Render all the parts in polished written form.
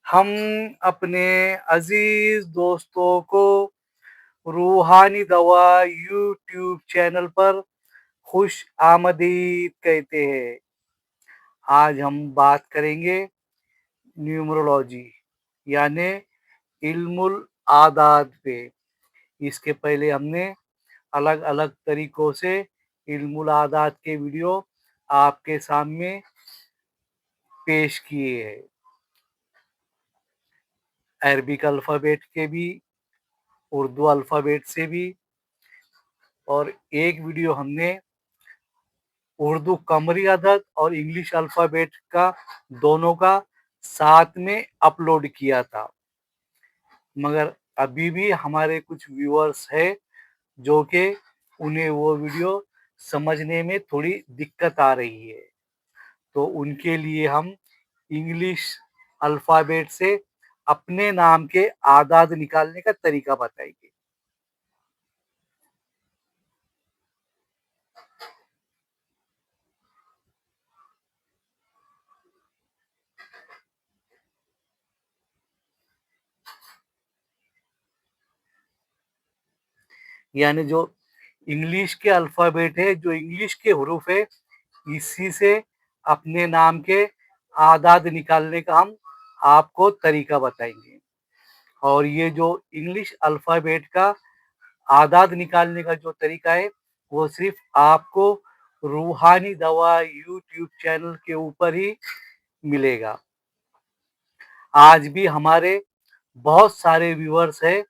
हम अपने अजीज दोस्तों को रूहानी दवा यूट्यूब चैनल पर खुश आमदीद कहते हैं। आज हम बात करेंगे न्यूमरोलॉजी यानी इल्मुल आदात पे। इसके पहले हमने अलग अलग तरीकों से इल्मुल आदात के वीडियो आपके सामने पेश किए हैं, अरबिक अल्फ़ाबेट के भी, उर्दू अल्फ़ाबेट से भी, और एक वीडियो हमने उर्दू कमरी अदद और इंग्लिश अल्फ़ाबेट का दोनों का साथ में अपलोड किया था। मगर अभी भी हमारे कुछ व्यूअर्स है जो कि उन्हें वो वीडियो समझने में थोड़ी दिक्कत आ रही है, तो उनके लिए हम इंग्लिश अल्फ़ाबेट से अपने नाम के आदाद निकालने का तरीका बताएंगे। यानी जो इंग्लिश के अल्फ़ाबेट है, जो इंग्लिश के हरूफ है, इसी से अपने नाम के आदाद निकालने का हम आपको तरीका बताएंगे। और ये जो इंग्लिश अल्फ़ाबेट का आदाद निकालने का जो तरीका है, वो सिर्फ आपको रूहानी दवा यूट्यूब चैनल के ऊपर ही मिलेगा। आज भी हमारे बहुत सारे व्यूअर्स हैं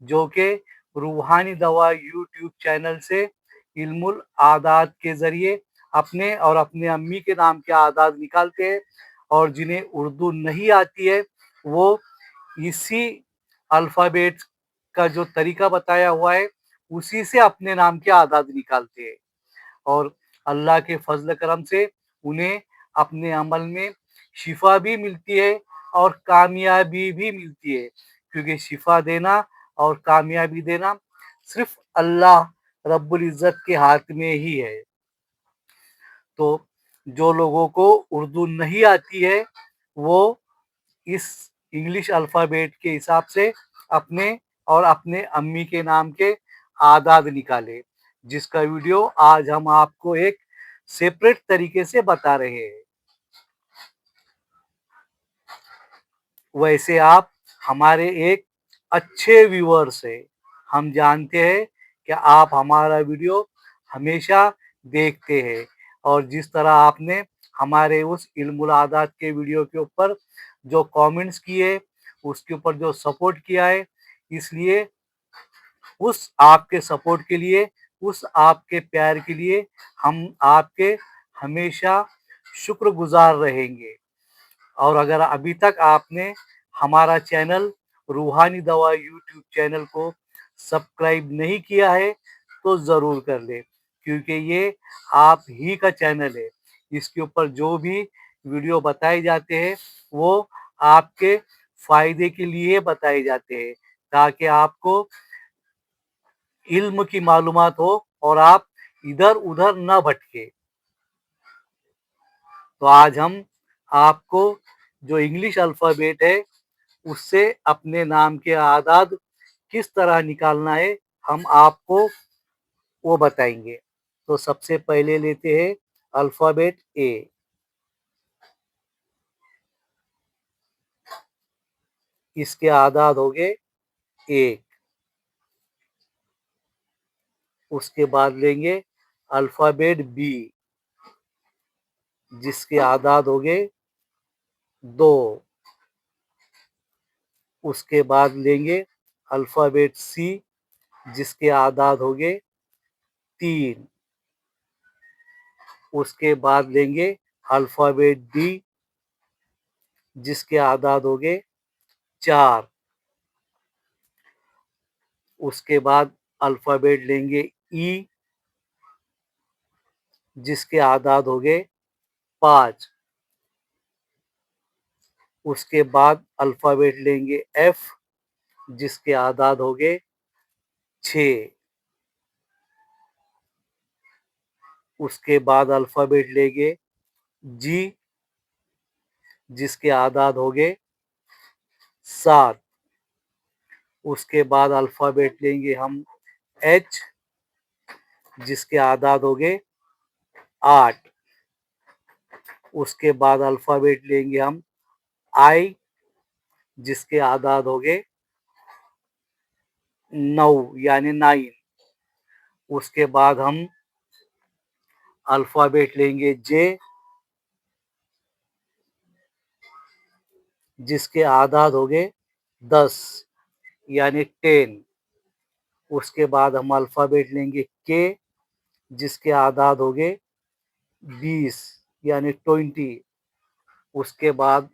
जो कि रूहानी दवा यूट्यूब चैनल से इल्मुल आदात के ज़रिए अपने और अपने अम्मी के नाम के आदाद निकालते हैं, और जिन्हें उर्दू नहीं आती है वो इसी अल्फ़ाबेट का जो तरीका बताया हुआ है उसी से अपने नाम के आदाद निकालते हैं, और अल्लाह के फज़ल करम से उन्हें अपने अमल में शिफा भी मिलती है और कामयाबी भी मिलती है, क्योंकि शिफा देना और कामयाबी देना सिर्फ अल्लाह रब्बुल इज़्ज़त के हाथ में ही है। तो जो लोगों को उर्दू नहीं आती है वो इस इंग्लिश अल्फ़ाबेट के हिसाब से अपने और अपने अम्मी के नाम के आदाद निकाले, जिसका वीडियो आज हम आपको एक सेपरेट तरीके से बता रहे हैं। वैसे आप हमारे एक अच्छे व्यूअर्स हैं, हम जानते हैं कि आप हमारा वीडियो हमेशा देखते हैं, और जिस तरह आपने हमारे उस इल्मुल आदात के वीडियो के ऊपर जो कमेंट्स किए, उसके ऊपर जो सपोर्ट किया है, इसलिए उस आपके सपोर्ट के लिए, उस आपके प्यार के लिए हम आपके हमेशा शुक्रगुजार रहेंगे। और अगर अभी तक आपने हमारा चैनल रूहानी दवा यूट्यूब चैनल को सब्सक्राइब नहीं किया है तो ज़रूर कर लें, क्योंकि ये आप ही का चैनल है। इसके ऊपर जो भी वीडियो बताए जाते हैं वो आपके फ़ायदे के लिए बताए जाते हैं, ताकि आपको इल्म की मालूमात हो और आप इधर-उधर न भटके। तो आज हम आपको जो इंग्लिश अल्फ़ाबेट है उससे अपने नाम के आदाद किस तरह निकालना है हम आपको वो बताएंगे। तो सबसे पहले लेते हैं अल्फ़ाबेट ए। इसके आदाद हो गए 1। उसके बाद लेंगे अल्फ़ाबेट बी, जिसके आदाद हो गए 2। उसके बाद लेंगे अल्फ़ाबेट सी, जिसके आदाद हो गए 3। उसके बाद लेंगे अल्फ़ाबेट डी, जिसके आदाद हो गए 4। उसके बाद अल्फ़ाबेट लेंगे ई, जिसके आदाद हो गए 5। उसके बाद अल्फ़ाबेट लेंगे एफ, जिसके आदाद हो गए 6। उसके बाद अल्फ़ाबेट लेंगे जी, जिसके आदाद हो गए 7। उसके बाद अल्फ़ाबेट लेंगे हम H, जिसके आदाद हो गए 8। उसके बाद अल्फ़ाबेट लेंगे हम I, जिसके आदाद हो गए 9 यानी 9। उसके बाद हम अल्फ़ाबेट लेंगे J, जिसके आदाद हो गए 10 यानी 10। उसके बाद हम अल्फ़ाबेट लेंगे K, जिसके आदाद हो गए 20 यानी 20। उसके बाद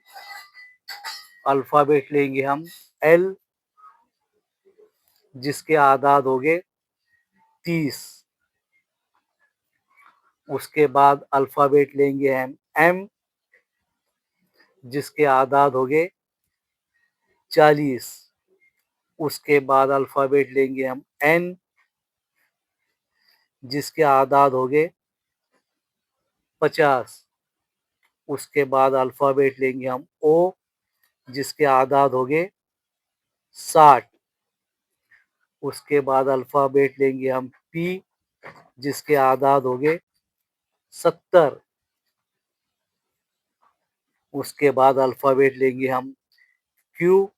अल्फ़ाबेट लेंगे हम L, जिसके आदाद हो गए 30। उसके बाद अल्फ़ाबेट लेंगे हम M, जिसके आदाद हो गए 40। उसके बाद अल्फ़ाबेट लेंगे हम N, जिसके आदाद हो गए 50। उसके बाद अल्फ़ाबेट लेंगे हम O, जिसके आदाद हो गए 60। उसके बाद अल्फ़ाबेट लेंगे हम P, जिसके आदाद हो गए 70। उसके बाद अल्फ़ाबेट लेंगे हम Q,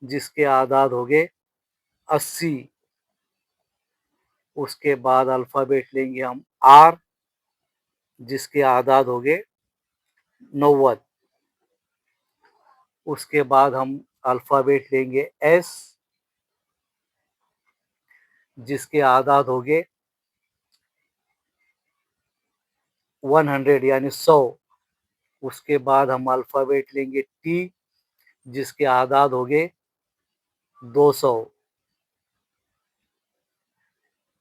जिसके आदाद हो गए 80। उसके बाद अल्फ़ाबेट लेंगे हम R, जिसके आदाद हो गए 90। उसके बाद हम अल्फ़ाबेट लेंगे S, जिसके आदाद हो गए 100 यानी 100। उसके बाद हम अल्फ़ाबेट लेंगे T, जिसके आदाद हो गए 200।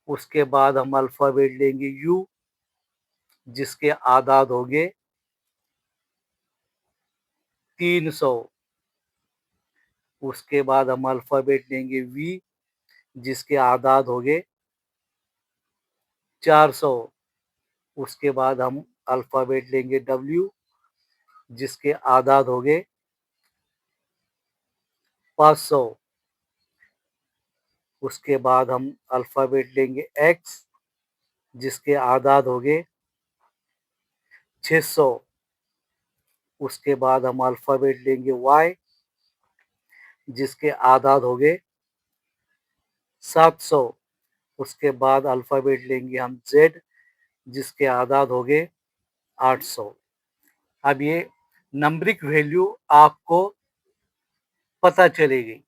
उसके बाद हम अल्फ़ाबेट लेंगे U, जिसके आदाद हो गए 300। उसके बाद हम अल्फ़ाबेट लेंगे V, जिसके आदाद हो गए 400। उसके बाद हम अल्फ़ाबेट लेंगे W, जिसके आदाद हो गए 500। उसके बाद हम अल्फ़ाबेट लेंगे X, जिसके आदाद हो गए 600। उसके बाद हम अल्फ़ाबेट लेंगे Y, जिसके आदाद हो गए 700। उसके बाद अल्फ़ाबेट लेंगे हम Z, जिसके आदाद हो गए 800। अब ये नंबरिक वैल्यू आपको पता चलेगी।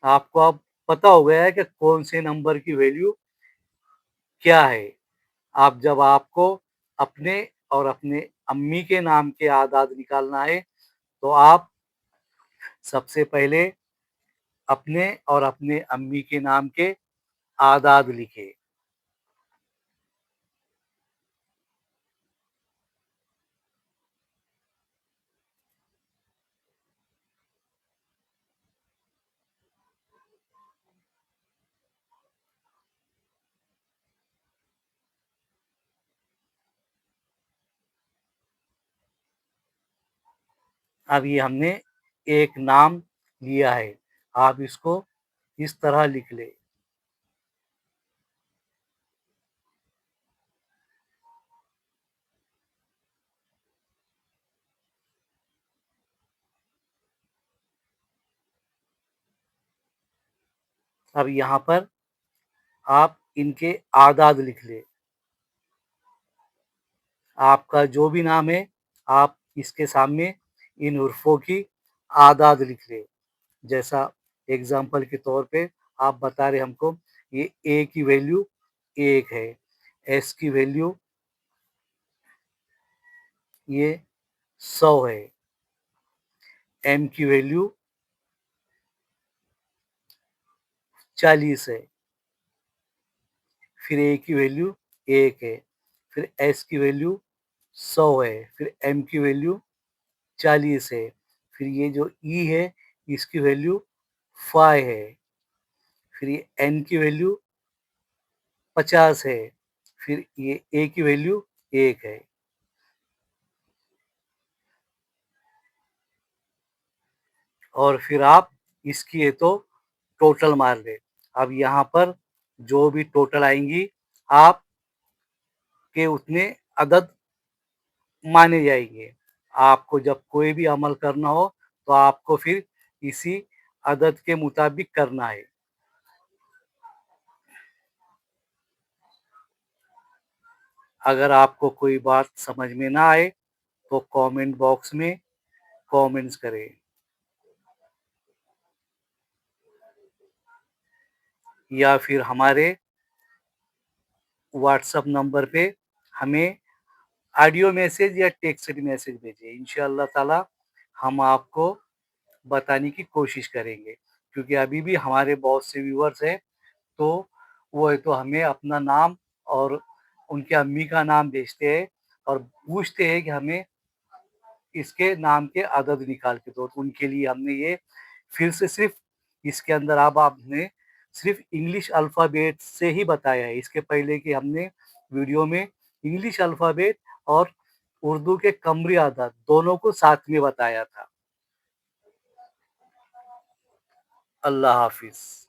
आपको अब पता हो गया है कि कौन से नंबर की वैल्यू क्या है। आप जब आपको अपने और अपने अम्मी के नाम के आदाद निकालना है, तो आप सबसे पहले अपने और अपने अम्मी के नाम के आदाद लिखें। अब ये हमने एक नाम लिया है, आप इसको इस तरह लिख लें। अब यहाँ पर आप इनके आदाद लिख लें। आपका जो भी नाम है, आप इसके सामने इन हुर्फों की आदाद लिख लें। जैसा एग्जाम्पल के तौर पे आप बता रहे हमको ये ए की वैल्यू 1 है, एस की वैल्यू ये 100 है, एम की वैल्यू 40 है, फिर ए की वैल्यू 1 है, फिर एस की वैल्यू 100 है, फिर एम की वैल्यू 40 है, फिर ये जो ई है इसकी वैल्यू 5 है, फिर ये एन की वैल्यू 50 है, फिर ये ए की वैल्यू 1 है। और फिर आप इसकी ये तो टोटल मार लें। अब यहाँ पर जो भी टोटल आएँगी आपके उतने अदद माने जाएंगे। आपको जब कोई भी अमल करना हो तो आपको फिर इसी अदद के मुताबिक करना है। अगर आपको कोई बात समझ में ना आए तो कमेंट बॉक्स में कमेंट्स करें या फिर हमारे व्हाट्सएप नंबर पे हमें ऑडियो मैसेज या टेक्स्ट मैसेज भेजें। इंशाअल्लाह ताला हम आपको बताने की कोशिश करेंगे, क्योंकि अभी भी हमारे बहुत से व्यूअर्स हैं, तो वो है तो हमें अपना नाम और उनके अम्मी का नाम भेजते हैं और पूछते हैं कि हमें इसके नाम के अदद निकाल के दो। तो उनके लिए हमने ये फिर से सिर्फ इसके अंदर अब आपने सिर्फ इंग्लिश अल्फ़ाबेट से ही बताया है। इसके पहले कि हमने वीडियो में इंग्लिश अल्फ़ाबेट और उर्दू के कमरी अदद दोनों को साथ में बताया था। अल्लाह हाफ़िज़।